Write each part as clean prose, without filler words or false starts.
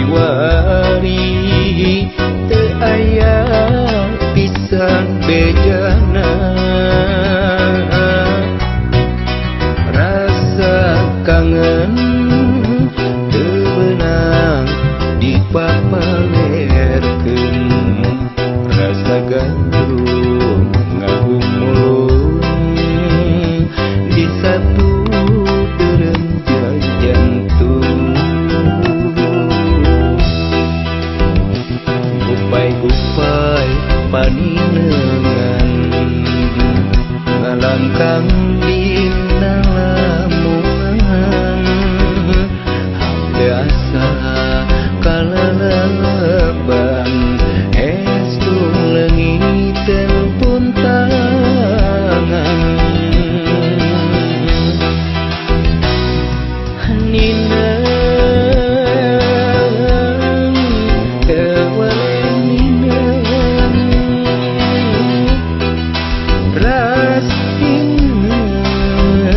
kiwari teu aya pisan bejana rasa kangen teu beunang dipapalerkeun rasa gandrung ngagumulung di satu derenjang jantung gupai-gupai paninengan ngalangkang dina lamongan biasa kalalaban estu leungiteun pun tangan ninang tewaleng ninang ras inget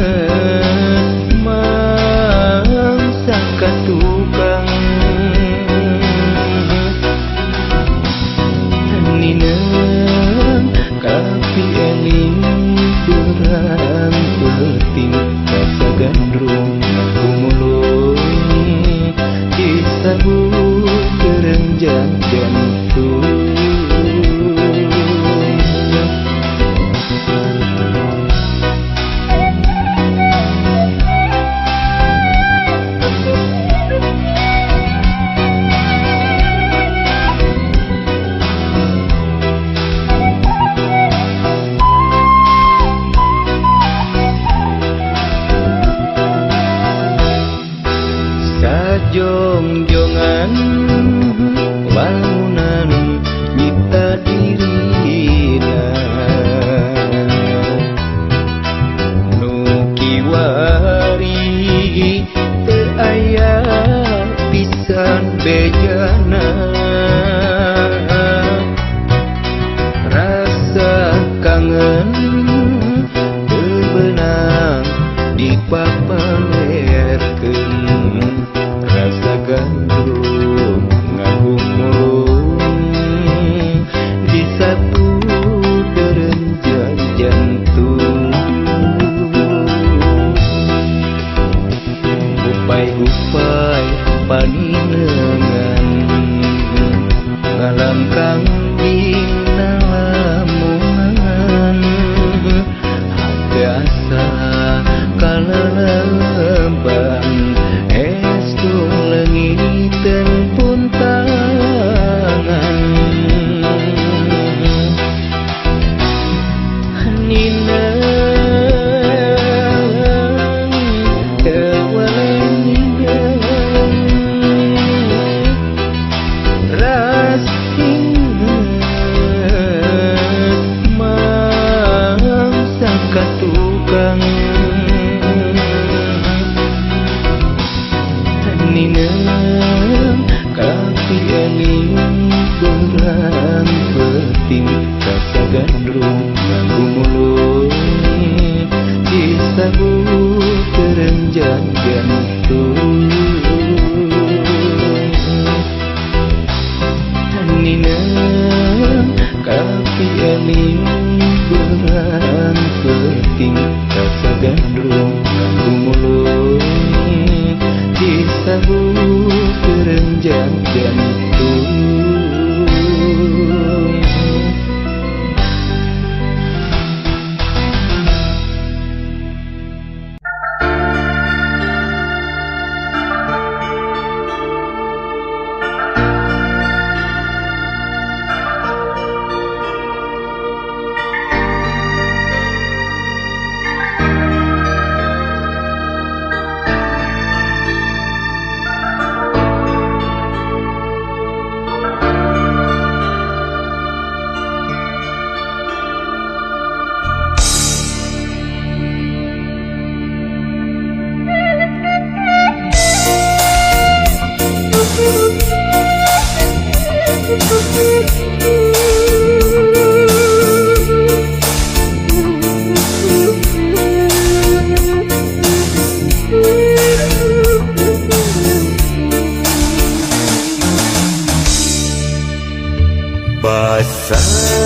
mangsa katukang ninang kapi eling berang penting rasa gandrung kumulung disabut kerenjang jantung sajong-jongan wangunan nyipta dirina nu kiwari teu aya pisan bejana rasa kangen teu beunang dipapalerkeun rasa gandrung ngagumulung di satu derenjang jantung gupai-gupai paninengan ngalangkang dina lamongan biasa kalalaban estu leungiteun pun tangan ninang tewaleng ninang ras inget mangsa katukang ninang kapi eling berang penting rasa gandrung ngagumulung disabut kerenjang jantung ninang kapi eling berang penting rasa gandrung ngagumulung disabut kerenjang jantung rasa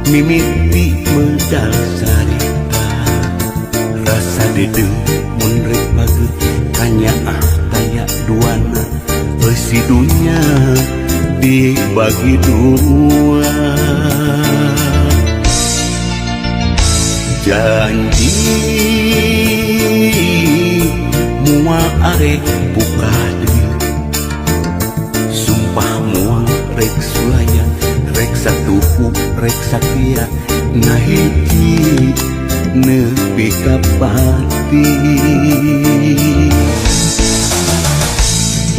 mimiti medal sarita rasa dede mun rek bageut kanyaah taya duana eusi dunya dibagi dua janji mua arek buka deui sumpah mua rek sulaya rek satuhu rek sakia ngahiji nepi ka pati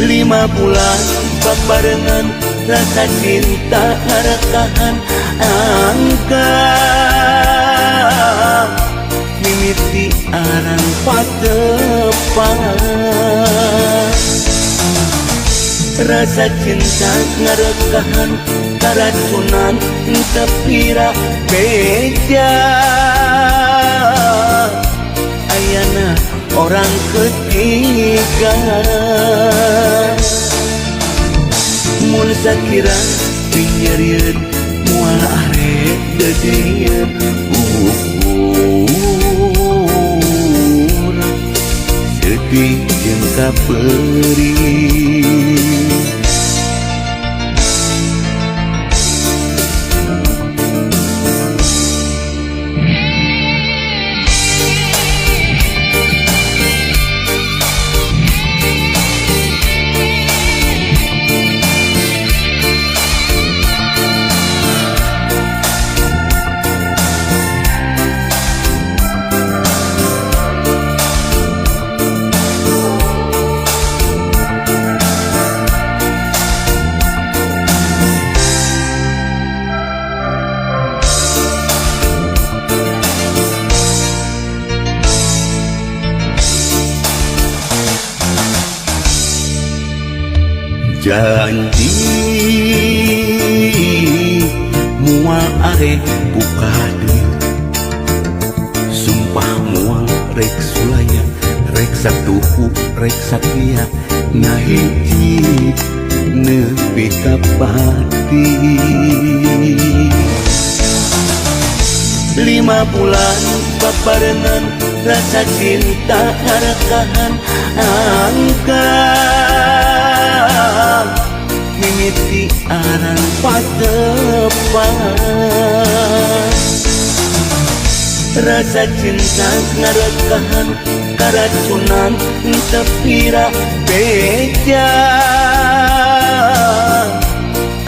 5 bulan babarengan rasa cinta harakahan angka mimiti arang patepan rasa cinta ngarekahan karacunan tepira beja ayana orang ketiga mun sakira pinyereun moal arek dedieun sedih jeung kapeuri janji mua arek buka deui sumpah mua rek sulaya rek satuhu rek sakia ngahiji nepi ka pati 5 bulan babarengan rasa cinta harakahan angka mimiti arang patepan rasa cinta ngarekahan karacunan tepira beja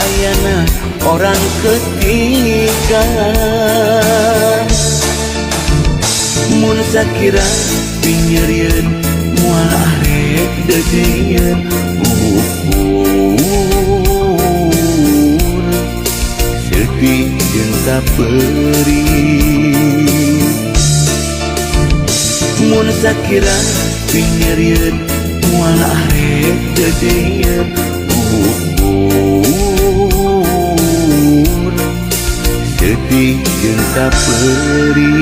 ayana orang ketiga mun sakira pinyereun moal arek dedieun sedih jeung kapeuri mun sakira pinyereun moal arek dedieun sedih jeung kapeuri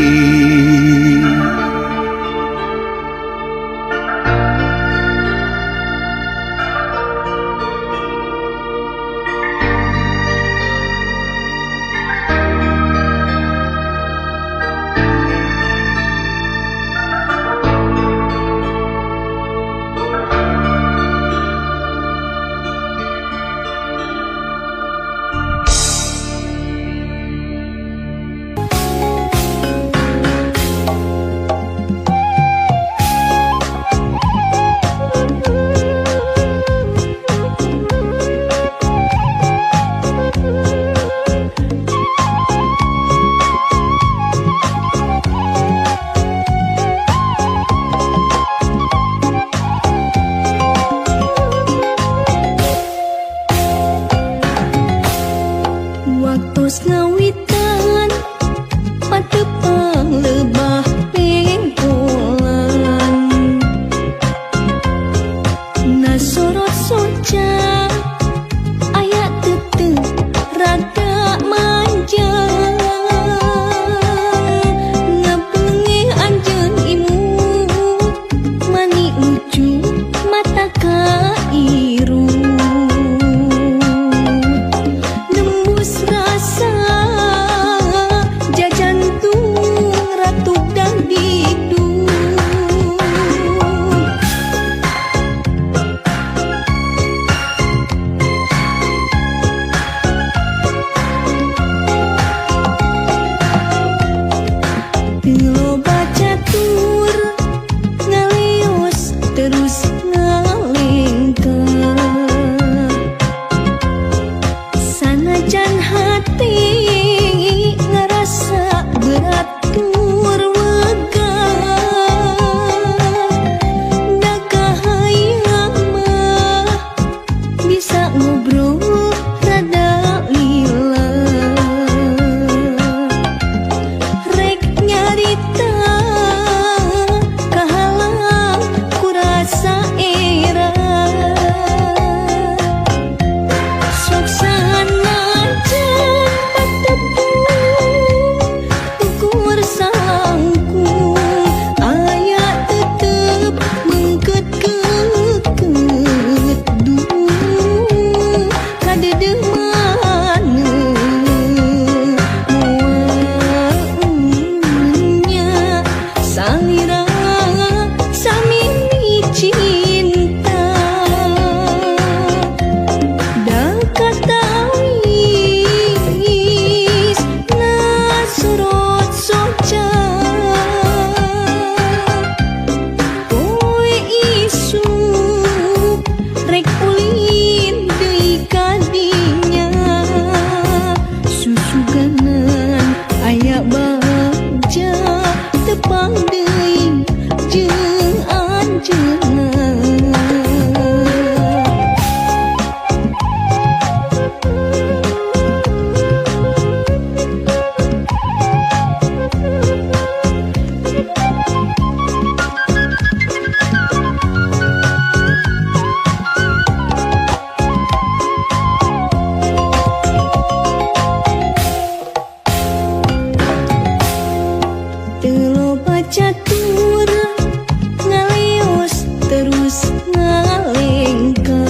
Majalengka.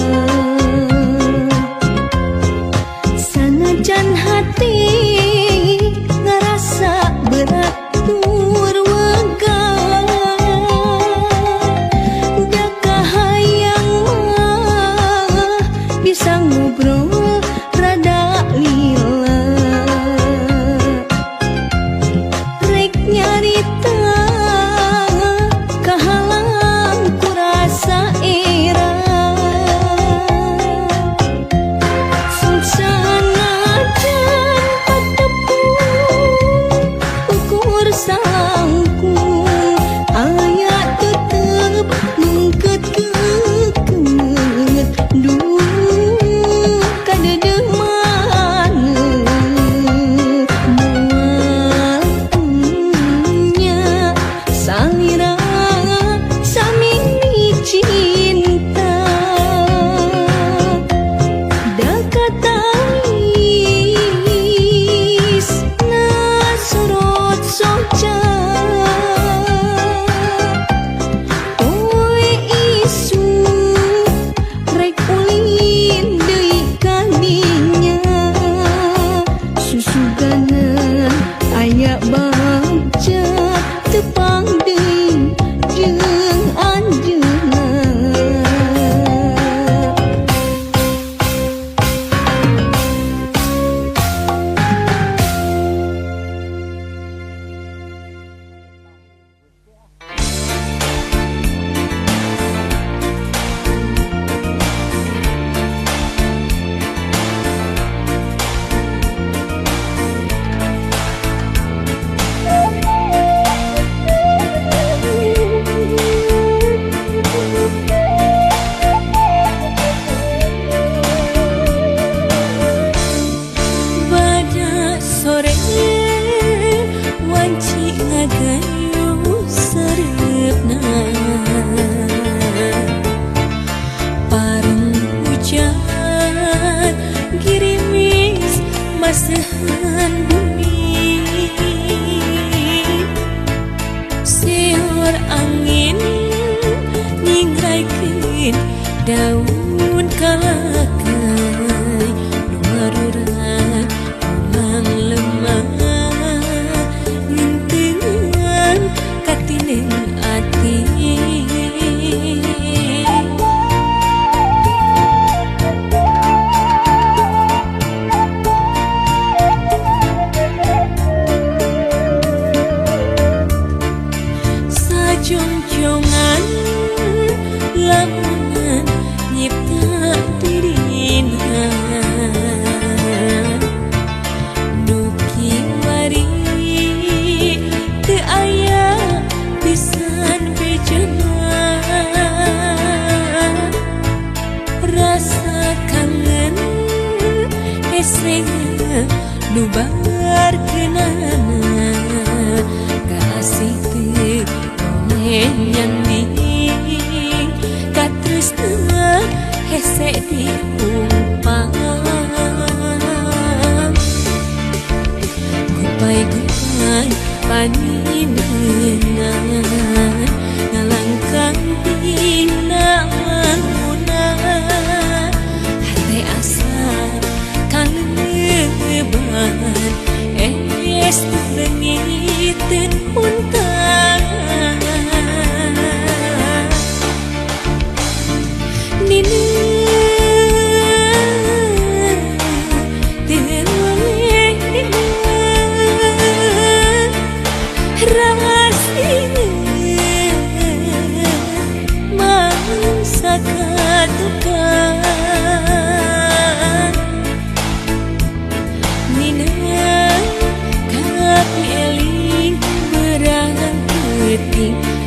Sanajan hati ngerasa berat tur wega, da kahayang mah bisa ngobrol rada lila. Rek nyarita kahalang ku rasa era. Sanajan patepung ukur sangkung aya tetep mengket-ket duh kadedeh maneh moal punya salira samini cinta. Da katangis na sorot soca poe isu rek ulin deui ka dinya. Susuganan aya baca tepang deui jeung anjeunna. Pada sore wanci ngagayu sareupna, pareng hujan girimis masehan bumi. Siur angin ningraikeun daun kalakai nu ngarurat ulang lemah nginteungan katineng ati. Sajongjongan lamunan nyipta dirina, duki wari teu aya pisan bejana. Rasa kangen hese nu barkeunana kasih teu nyandi katresna hese diumpang. Gupai-gupai paninengan ngalangkang dina lamunan hate asa kangen es lengiteun untang.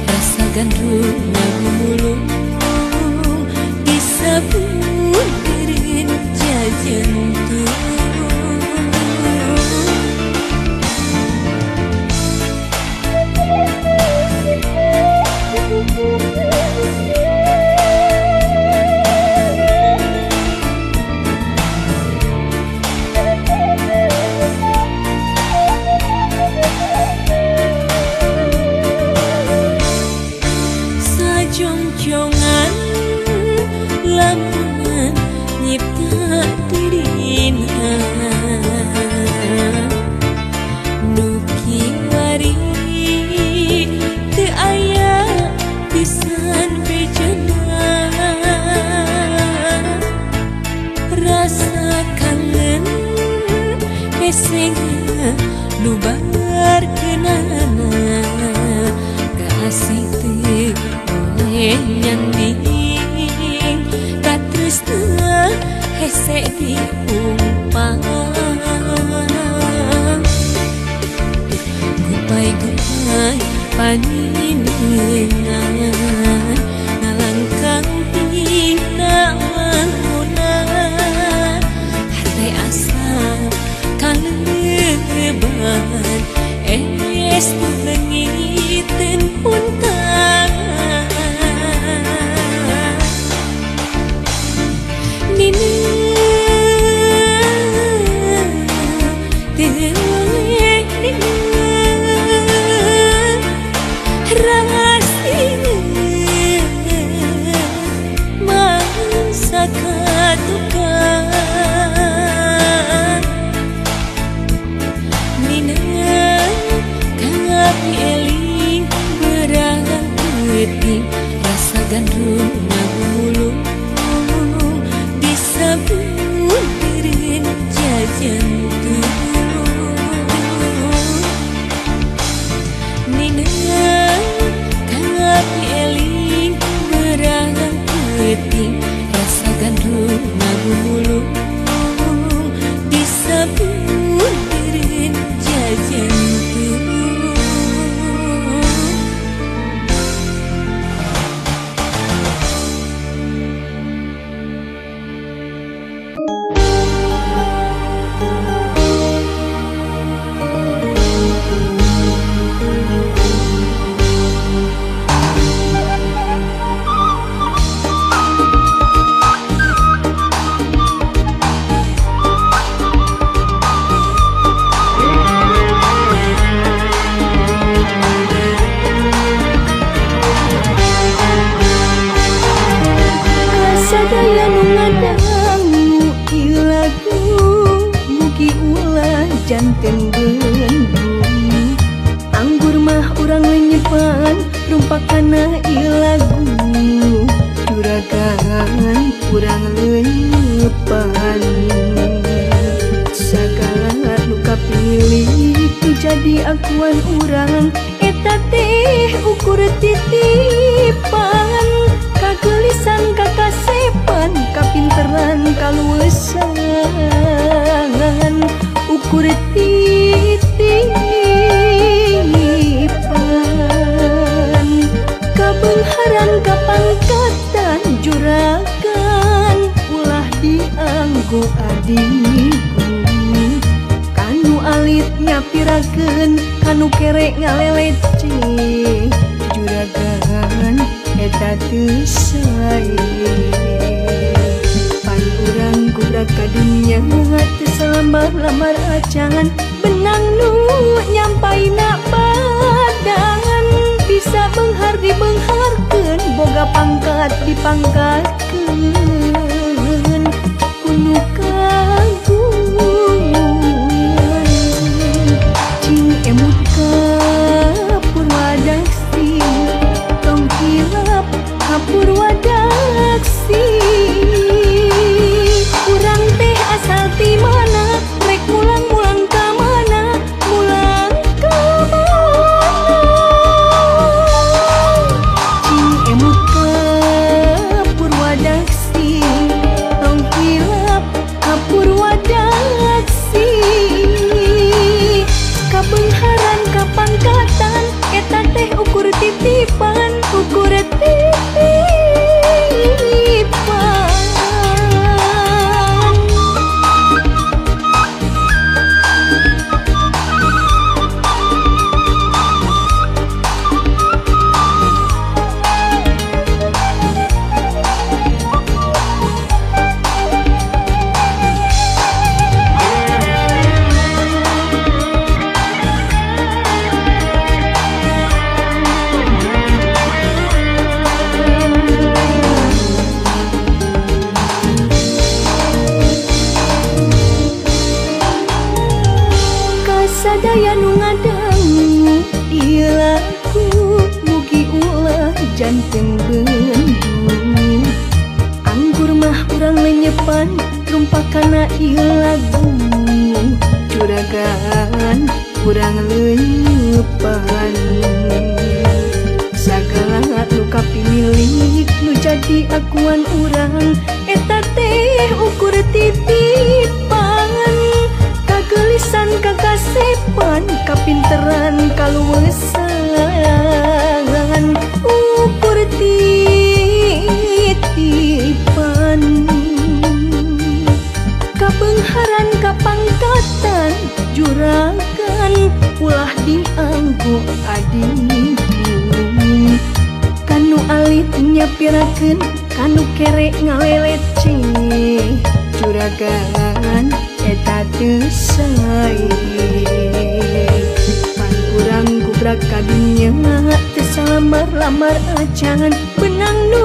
Rasa gandrung ngagumulung disabun rinca jantung. Sajong-jong hese diumpang Gupai-gupai paninengan ngalangkang tinangan munan Hati asa kaleban es lengiten puntan Nina rasa gandrung ngabulu disabun dirin jajan Nina kapi eling berang peting rasa gandrung ngabulu disabun dirin jajan janten bendung anggur mah urang lenyepan rumpakana ilagu juragan urang lenyepan sagala nu kapilih jadi akuan urang eta teh ukur titipan kagelisan kakasepan kapinteran kaluesan ukur titipan kabengharan kapangkatan juragan ulah dianggo adikku kanu alit nyapirakeun kanu kerek ngalelece juragan eta teu sae urang kuda kadunya teu salambar-lambar acangan benang nu nyampai nak badangan bisa beunghar dibeungharkeun boga pangkat dipangkatkeun kunu kagungan cing emut ka purwadaksi tong kilap ka purwadaksi urang teh asal ti mana rek mulang-mulang ka mana mulang ka mana cing emut ka purwadaksi tong hilap ka purwadaksi kabeungharan kapangkatan eta teh ukur titipan ukur titipan sadaya nu ngadangu ieu lagu mugi ulah janten bendung anggur mah urang lenyepan rumpakana ieu lagu juragan urang lenyepan sagala nu kapililik nu jadi akuan urang eta teh ukur titipan kagelisan kakasepan kapinteran kaluwesan ukur titipan kabengharan kapangkatan juragan ulah dianggo adi kanu alit nyapirakeun kanu kerek ngaleleceh juragan eta teu sae pan kurang gubrak kadunya teu salamar-lamar acan benang nu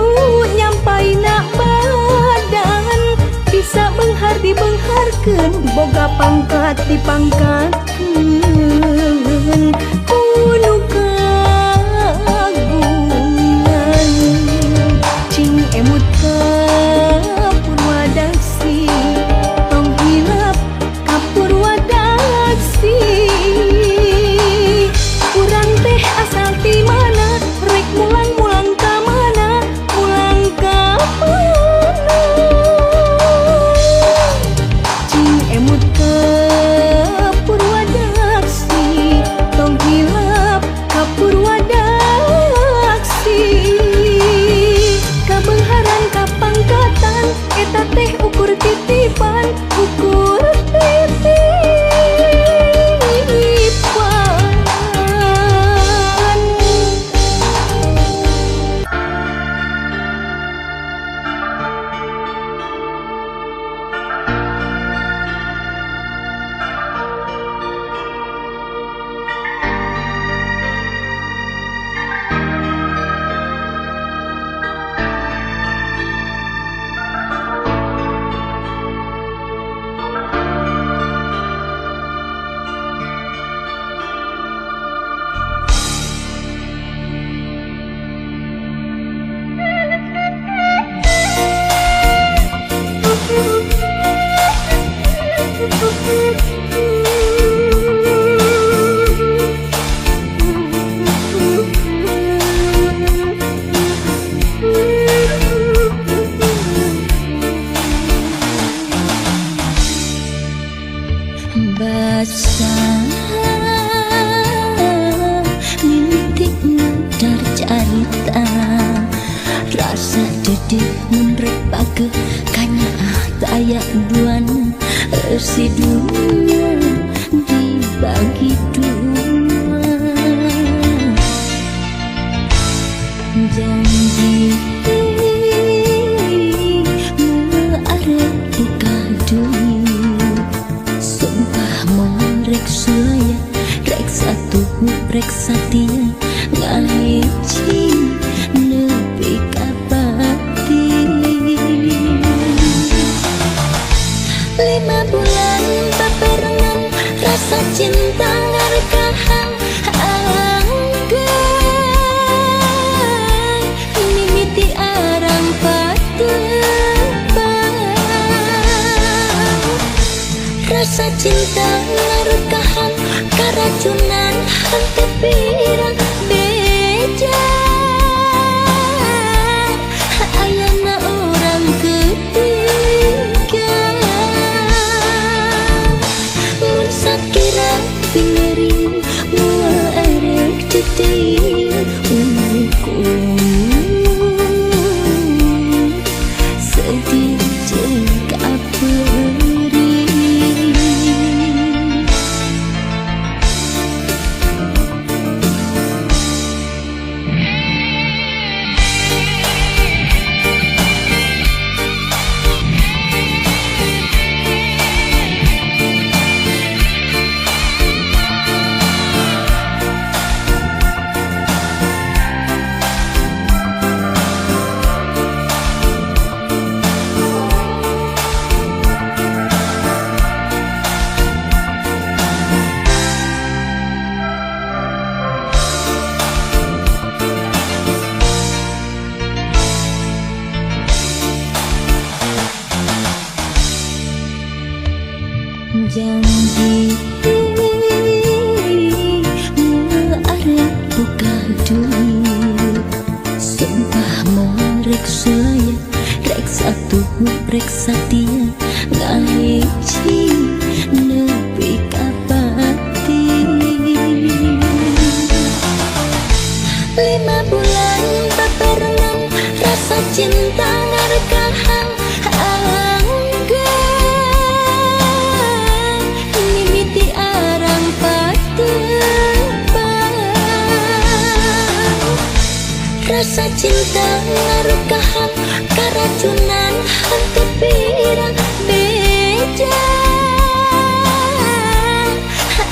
nyampaina badan bisa benghar dibeungharkeun boga pangkat dipangkatkeun kudu kagungan cing emut ka Purwadaksi tong hilap ka Purwadaksi urang teh asal ti mana rek mulang-mulang ka mana mulang ka mana cing emut ka Purwadaksi tong hilap ka Purwadaksi kabengharan kapangkatan eta teh ukur titipan ukur titipan basah mintik ngadar carita rasa dedih menrek pake kanya tayak duan si dunia dibagi dua janji mearep buka dunia sumpah merek sulaya rek satu rek satia ngahiji nepi kapati 5 bulan baperengan rasa cinta ngarekahan anggai mimiti arang patebang rasa cinta ngarekahan karacunan hante pirang beja ayana orang ketiga mun sakira pingering mua erek titir umurku sedih jeung kaperi janji mearep buka dunia rek satia ngalici nepi kapati 5 bulan beberenang rasa cinta ngarekahan angga mimiti arang patebang rasa cinta ngarekahan keracunan hantu pirang beja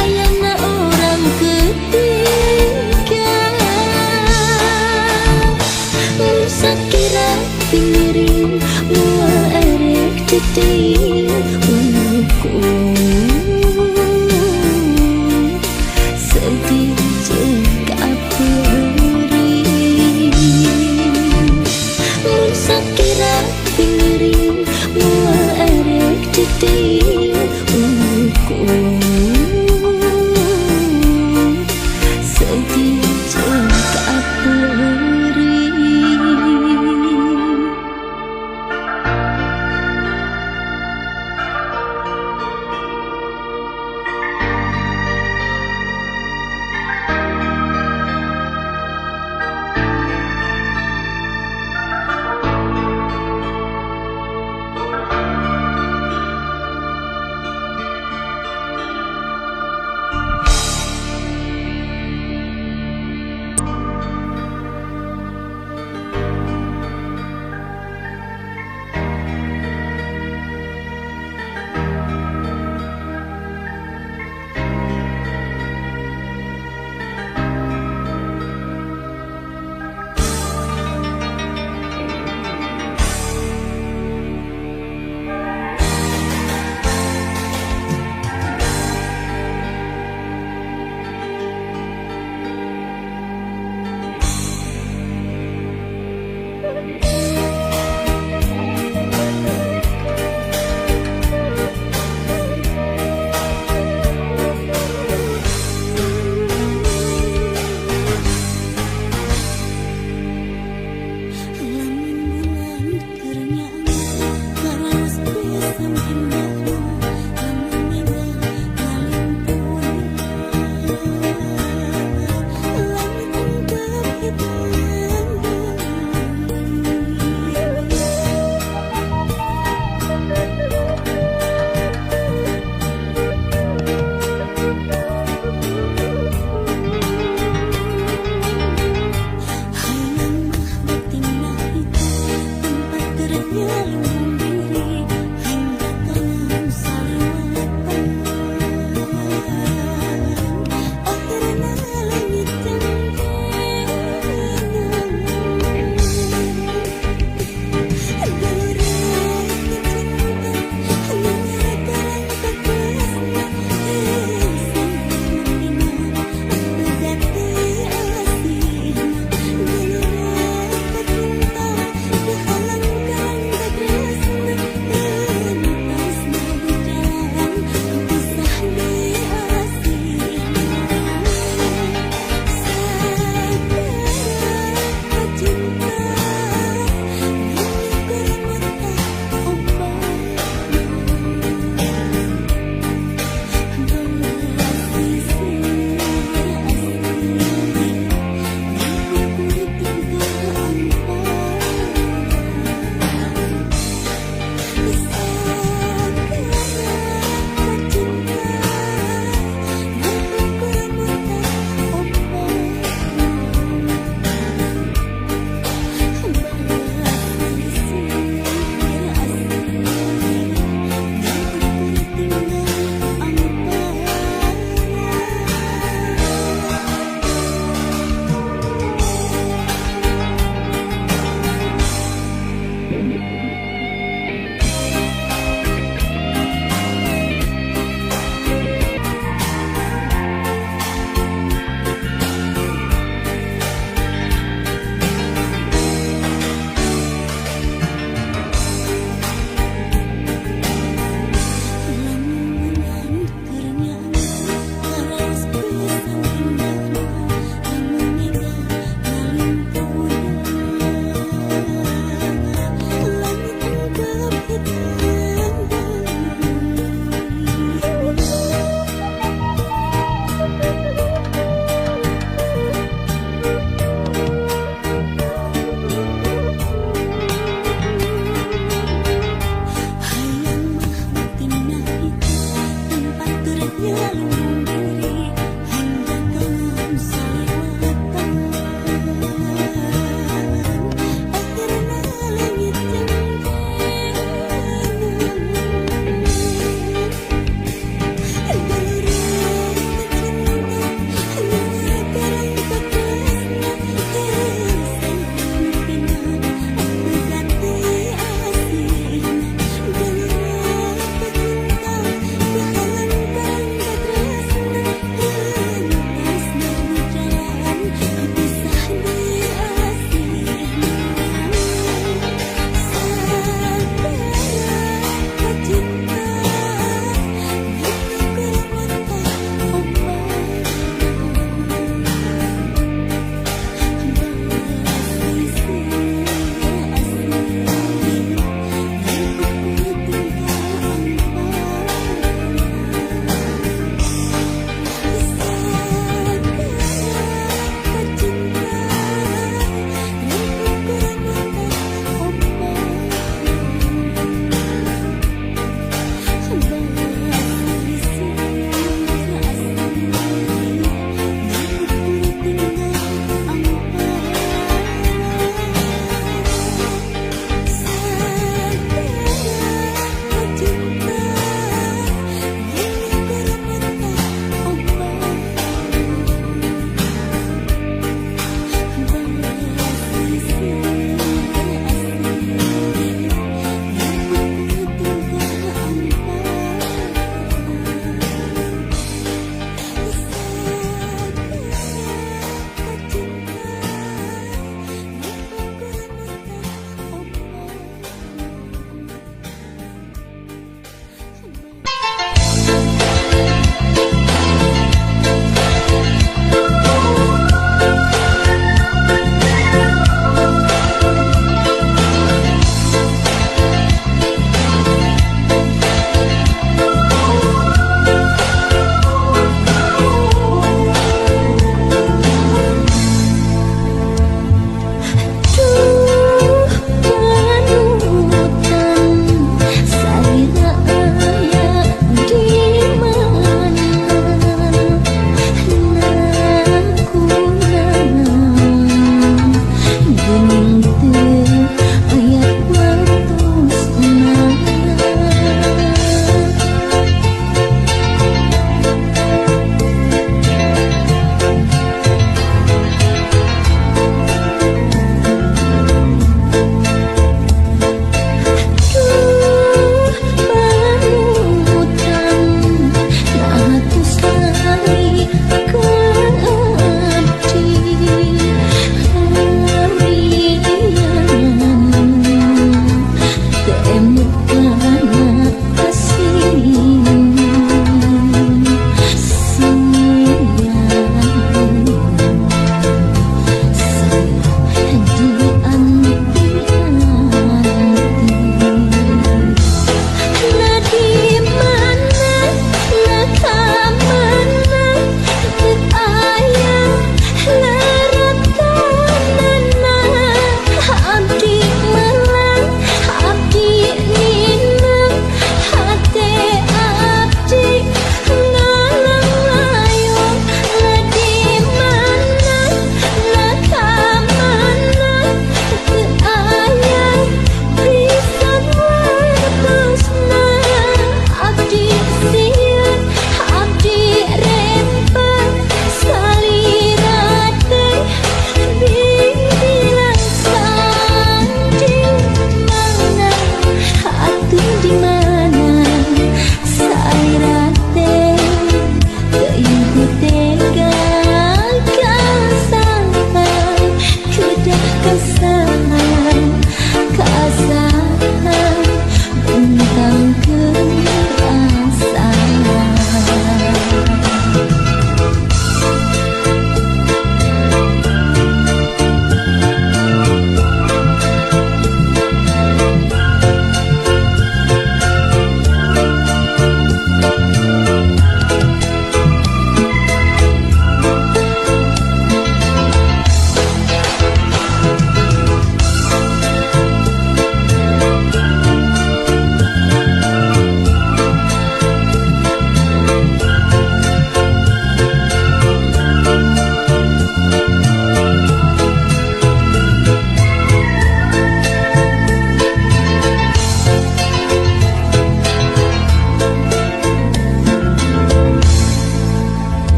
ayana orang ketiga sakira pingiring mua erek titik unukku sedih jengkapuri sakira pingiring mua erek titik unukku sedih jengkapuri.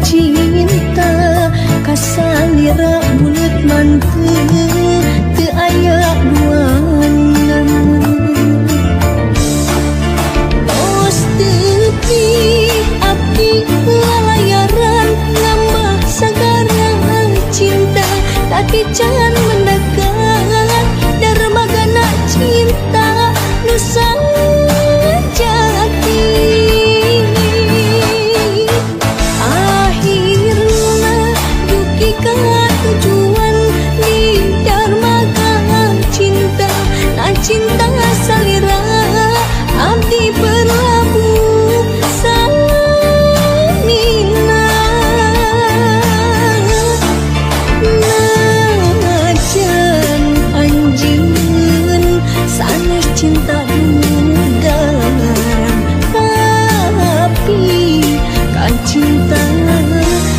Cinta kasalira bulet manteu teu aya duana tos tepi abdi lalayaran ngambah sagara cinta tapi can mendekat darmagana cinta nu jati. Tujuan di darmaga cinta, nah cinta salira abdi berlabuh samina. Najan anjeun sanes cinta dugaran, tapi kan cinta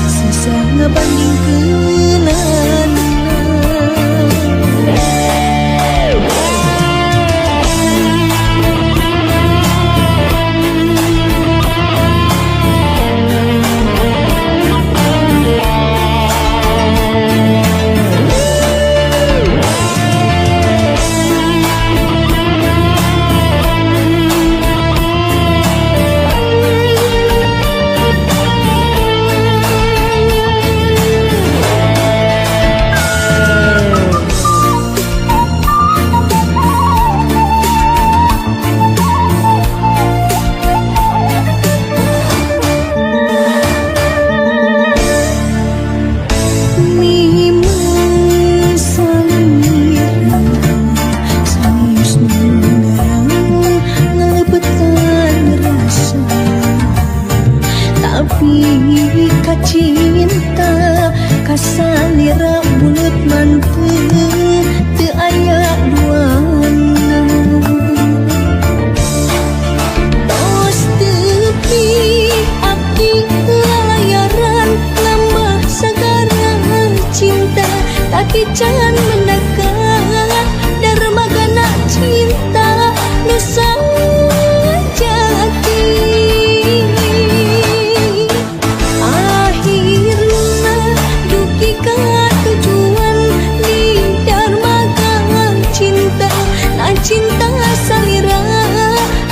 susah ngebandingkeun. Cinta kasalira bulet manteu teu aya duana tos tepi abdi lalayaran ngambah sagara cinta tapi can mendekat darmagana cinta nu jati. Tujuan di darmaga cinta, nah cinta salira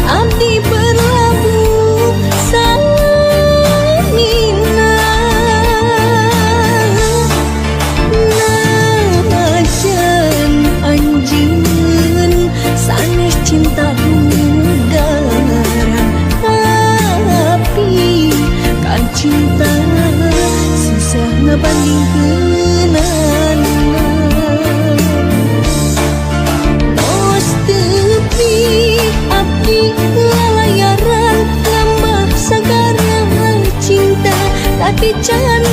abdi berlabuh samina. Najan anjeun sanes cinta dugaran, tapi kan cinta susah ngebandingkeun. Tos tepi abdi lalayaran ngambah sagara cinta tapi can